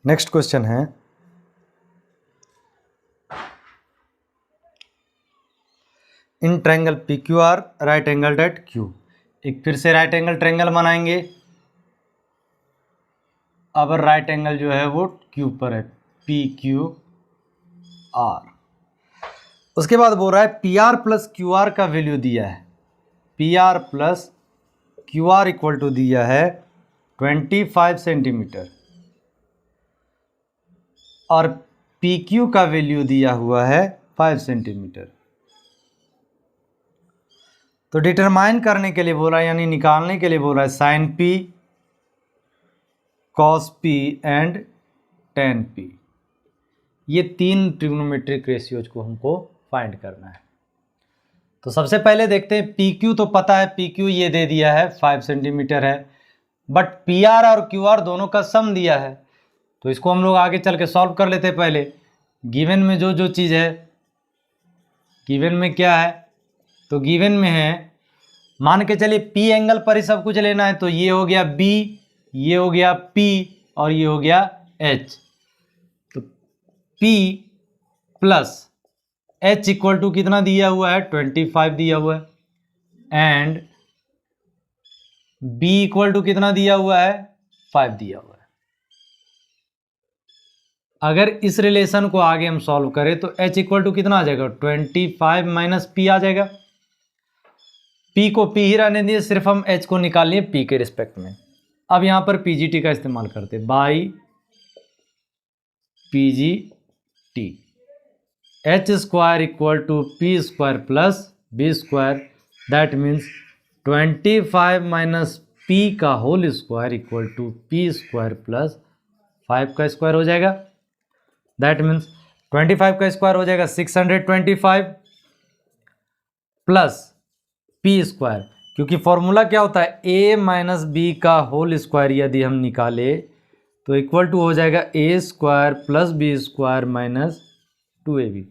नेक्स्ट क्वेश्चन है, in triangle P Q R right angle at Q. एक फिर से राइट एंगल ट्रायंगल बनाएंगे। अब राइट एंगल जो है वो क्यू पर है, पी क्यू आर। उसके बाद बोल रहा है P R plus Q R का वैल्यू दिया है, P R plus Q R equal to दिया है 25 सेंटीमीटर और पी क्यू का वैल्यू दिया हुआ है 5 सेंटीमीटर। तो डिटरमाइन करने के लिए बोला है, यानी निकालने के लिए बोला है sine P, cos P and tan P. ये 3 ट्रिग्नोमेट्रिक रेशियोज को हमको फाइंड करना है। तो सबसे पहले देखते हैं पी क्यू। तो पता है पी क्यू ये दे दिया है 5 सेंटीमीटर है, बट पी आर और क्यू आर दोनों का सम दिया है। तो इसको हम लोग आगे चल के सॉल्व कर लेते हैं। पहले गिवन में जो जो चीज़ है, गिवन में क्या है, तो गिवन में है, मान के चलिए पी एंगल पर ही सब कुछ लेना है। तो ये हो गया बी, ये हो गया पी और ये हो गया एच। तो P plus H equal to कितना दिया हुआ है, 25 दिया हुआ है, एंड बी इक्वल टू कितना दिया हुआ है, 5 दिया हुआ है। अगर इस रिलेशन को आगे हम सॉल्व करें तो h इक्वल टू कितना आ जाएगा, 25 माइनस पी आ जाएगा। p को p ही रहने दिए, सिर्फ हम h को निकाल लिए p के रिस्पेक्ट में। अब यहाँ पर pgt का इस्तेमाल करते हैं, by pgt, h square equal to P square plus B square, that means 25 minus p का whole square equal to P square plus 5 का स्क्वायर हो जाएगा। दैट मीन्स 25 का स्क्वायर हो जाएगा 625 प्लस पी स्क्वायर, क्योंकि फॉर्मूला क्या होता है, a माइनस बी का होल स्क्वायर यदि हम निकाले तो इक्वल टू हो जाएगा a square plus B square minus 2ab।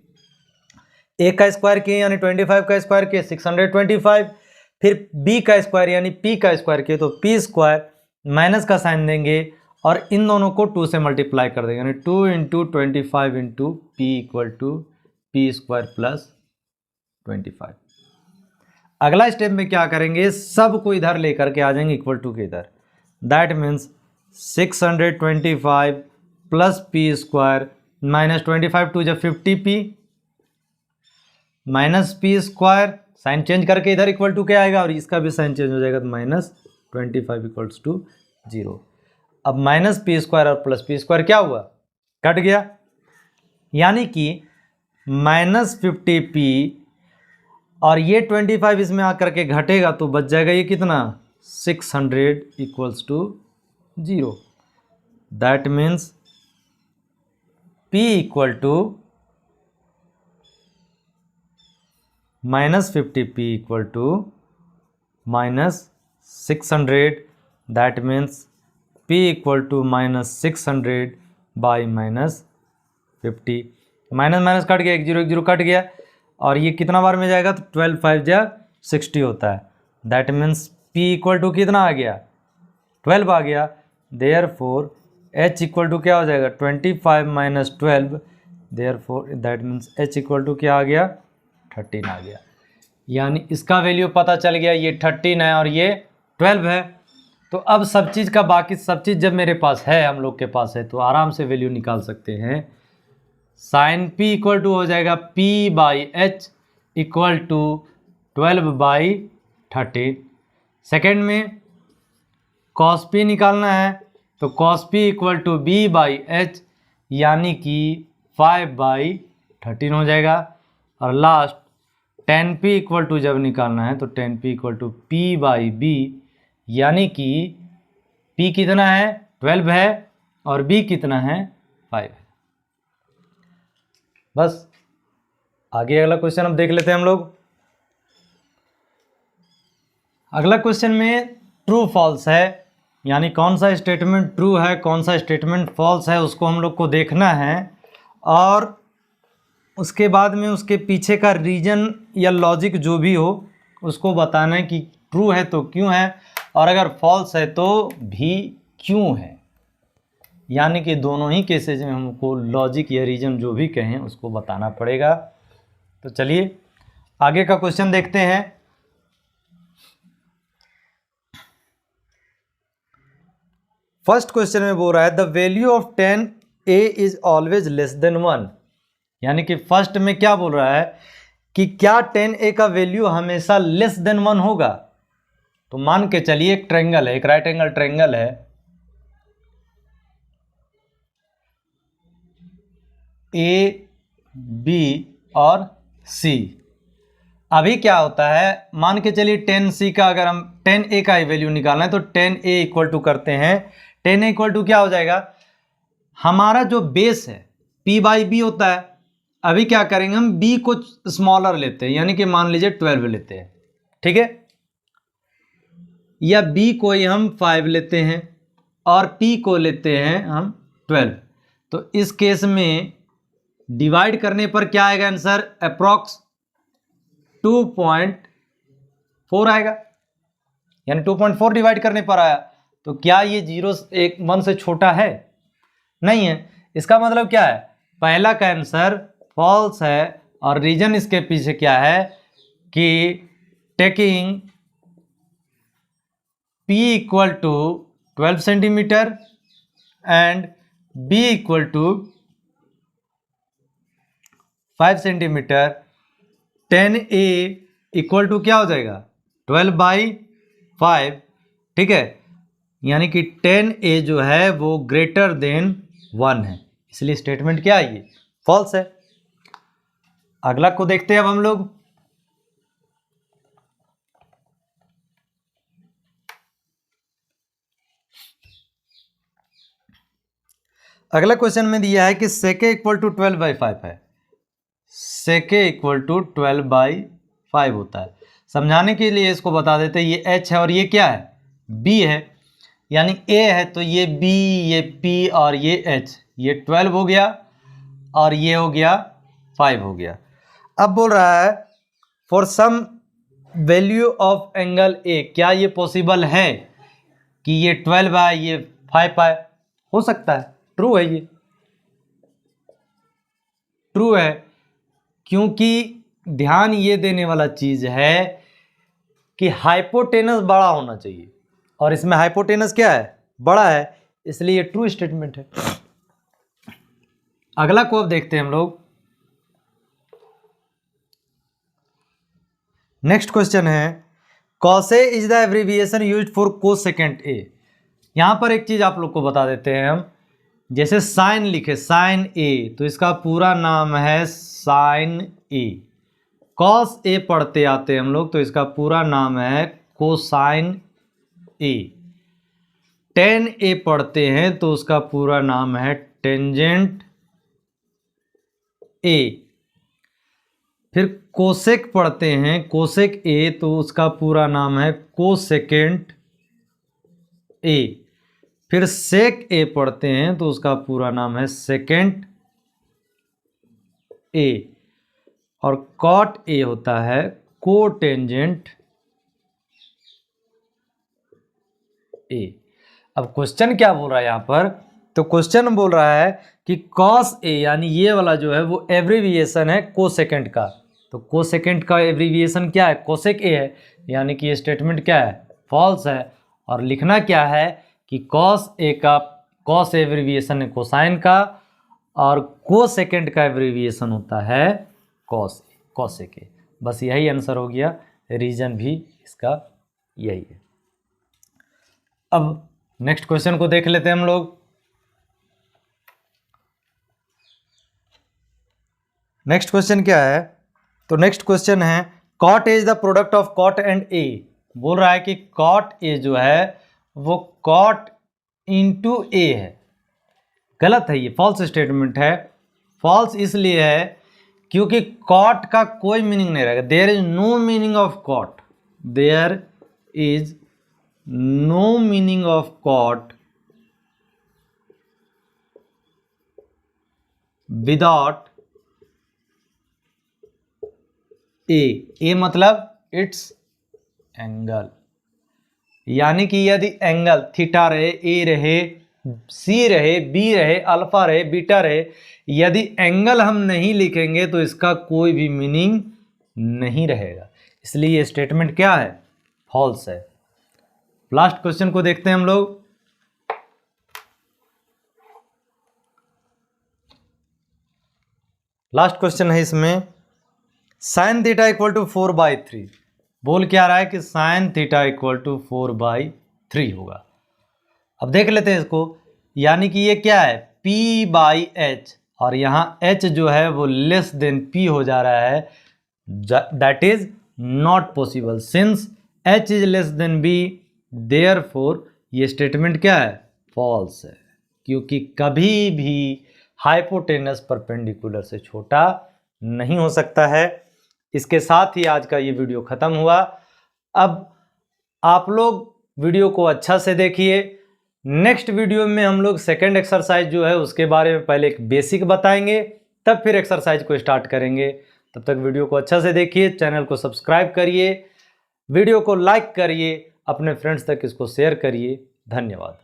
a का स्क्वायर किए यानी 25 का स्क्वायर किए 625, फिर b का स्क्वायर यानी p का स्क्वायर किए तो p स्क्वायर, माइनस का साइन देंगे और इन दोनों को 2 से मल्टीप्लाई कर देंगे, यानी 2 into 25 into P equal to P square plus 25। अगला स्टेप में क्या करेंगे, सब को इधर लेकर के आ जाएंगे इक्वल टू के इधर। That means 625 plus P square minus 25 to जब 50p minus P square, sign change करके इधर इक्वल टू क्या आएगा और इसका भी साइन चेंज हो जाएगा तो माइनस 25 इक्वल्स टू 0। अब माइनस पी स्क्वायर और प्लस पी स्क्वायर क्या हुआ, कट गया, यानी कि माइनस 50p और ये 25 इसमें आकर के घटेगा तो बच जाएगा ये कितना, 600 equals to 0। That means p equal to minus 50p equal to minus 600, that means p equal to minus 600 by minus 50। Minus minus cut गया, 1 0 कट गया और ये कितना बार में जाएगा तो 12 5 जा 60 होता है। That means p equal to कितना आ गया, 12 आ गया। देयरफॉर h इक्वल टू क्या हो जाएगा, 25 minus 12, therefore that means h equal to क्या आ गया, 13 आ गया। यानी इसका वैल्यू पता चल गया, ये 13 है और ये 12 है। तो अब सब चीज़ का बाकी सब चीज़ जब मेरे पास है, हम लोग के पास है, तो आराम से वैल्यू निकाल सकते हैं। साइन p इक्वल टू हो जाएगा p by H equal to 12 by 13। Second में कॉस p निकालना है तो cos p equal to b by H यानी कि 5 बाई 13 हो जाएगा। और last tan p equal to जब निकालना है तो tan p equal to p by b यानी कि p कितना है, 12 है और b कितना है, 5 है। बस आगे अगला क्वेश्चन अब देख लेते हैं हम लोग। अगला क्वेश्चन में ट्रू फॉल्स है, यानी कौन सा स्टेटमेंट ट्रू है कौन सा स्टेटमेंट फॉल्स है उसको हम लोग को देखना है और उसके बाद में उसके पीछे का रीजन या लॉजिक जो भी हो उसको बताना है कि ट्रू है तो क्यों है और अगर फॉल्स है तो भी क्यों है। यानी कि दोनों ही केसेज में हमको लॉजिक या रीजन जो भी कहें उसको बताना पड़ेगा। तो चलिए आगे का क्वेश्चन देखते हैं। फर्स्ट क्वेश्चन में बोल रहा है the value of 10a is always less than 1, यानी कि फर्स्ट में क्या बोल रहा है कि क्या 10a का वैल्यू हमेशा लेस देन 1 होगा। तो मान के चलिए एक ट्रायंगल है, एक राइट एंगल ट्रायंगल है, ए बी और सी। अभी क्या होता है, मान के चलिए 10c का अगर हम 10a का वैल्यू निकालना है तो 10a इक्वल टू करते हैं, 10a इक्वल टू क्या हो जाएगा, हमारा जो बेस है p बाई बी होता है। अभी क्या करेंगे हम b को स्मॉलर लेते हैं, यानी कि मान लीजिए 12 लेते हैं, ठीक है, या b को ही हम 5 लेते हैं और p को लेते हैं हम 12। तो इस केस में डिवाइड करने पर क्या आएगा आंसर, अप्रॉक्स 2.4 आएगा, यानी 2.4 डिवाइड करने पर आया। तो क्या ये 1 से छोटा है, नहीं है। इसका मतलब क्या है, पहला का आंसर फॉल्स है और रीजन इसके पीछे क्या है कि taking p equal to 12 centimetre and b equal to 5 centimetre, 10a equal to क्या हो जाएगा 12/5, ठीक है, यानी कि 10a जो है वो ग्रेटर देन 1 है, इसलिए स्टेटमेंट क्या है, ये फॉल्स है। अगला को देखते हैं अब हम लोग। अगला क्वेश्चन में दिया है कि सेके इक्वल टू 12/5 है, सेके इक्वल टू 12/5 होता है। समझाने के लिए इसको बता देते हैं, ये h है और ये क्या है, b है, यानी a है तो ये b, ये p और ये h, ये 12 हो गया और ये हो गया 5 हो गया। अब बोल रहा है for some value of angle a, क्या ये पॉसिबल है कि ये 12 आए ये 5 आए, हो सकता है, ट्रू है, ये ट्रू है, क्योंकि ध्यान ये देने वाला चीज है कि हाइपोटेनस बड़ा होना चाहिए और इसमें हाइपोटेनस क्या है, बड़ा है, इसलिए ये ट्रू स्टेटमेंट है। अगला को अब देखते हैं हम लोग। नेक्स्ट क्वेश्चन है cos A is the abbreviation used for cosecant A। यहां पर एक चीज आप लोग को बता देते हैं हम, जैसे साइन लिखे, साइन A, तो इसका पूरा नाम है साइन A। cos A पढ़ते आते हैं हम लोग तो इसका पूरा नाम है कोसाइन A। tan A पढ़ते हैं तो उसका पूरा नाम है टेंजेंट A। फिर कोसेक पढ़ते हैं, कोसेक A, तो उसका पूरा नाम है कोसेकेंट A। फिर सेक A पढ़ते हैं तो उसका पूरा नाम है सेकेंट A। और कॉट A होता है कोटेंजेंट A। अब क्वेश्चन क्या बोल रहा है यहाँ पर, तो क्वेश्चन बोल रहा है कि cos A, यानी ये वाला जो है वो एब्रीविएशन है कोसेकेंट का, तो कोसेकेंट का एब्रीविएशन क्या है, कोसेक A है, यानी कि ये स्टेटमेंट क्या है, फॉल्स है। और लिखना क्या है कि cos A का cos एब्रीविएशन है कोसाइन का और कोसेकेंट का एब्रीविएशन होता है कोसेक A। बस यही आंसर हो गया, रीजन भी इसका यही है। अब नेक्स्ट क्वेश्चन को देख लेते हैं हम लोग। नेक्स्ट क्वेश्चन क्या है, तो नेक्स्ट क्वेश्चन है cot A is the product of cot and A। बोल रहा है कि cot A जो है वो cot इंटू A है, गलत है, ये फॉल्स स्टेटमेंट है। फॉल्स इसलिए है क्योंकि cot का कोई मीनिंग नहीं रहेगा, there is no meaning of cot, there is no meaning of cot without a मतलब इट्स एंगल, यानी कि यदि एंगल थीटा रहे, ए रहे, सी रहे, बी रहे, अल्फा रहे, बीटा रहे, यदि एंगल हम नहीं लिखेंगे तो इसका कोई भी मीनिंग नहीं रहेगा। इसलिए ये स्टेटमेंट क्या है? फॉल्स है। लास्ट क्वेश्चन को देखते हैं हम लोग। लास्ट क्वेश्चन है इसमें, साइन थीटा इक्वल टू 4/3। बोल क्या रहा है कि साइन थीटा इक्वल टू 4/3 होगा। अब देख लेते हैं इसको, यानी कि ये क्या है? P/H, और यहाँ H जो है वो लेस देन P हो जा रहा है। That is not possible since H is less than B, therefore ये स्टेटमेंट क्या है? फॉल्स है, क्योंकि कभी भी हाइपोटेनस परपेंडिकुलर से छोटा नहीं हो सकता है। इसके साथ ही आज का ये वीडियो खत्म हुआ। अब आप लोग वीडियो को अच्छा से देखिए। नेक्स्ट वीडियो में हम लोग सेकंड एक्सरसाइज जो है उसके बारे में पहले एक बेसिक बताएंगे, तब फिर एक्सरसाइज को स्टार्ट करेंगे। तब तक वीडियो को अच्छा से देखिए, चैनल को सब्सक्राइब करिए, वीडियो को लाइक करिए, अपने फ्रेंड्स तक इसको शेयर करिए। धन्यवाद।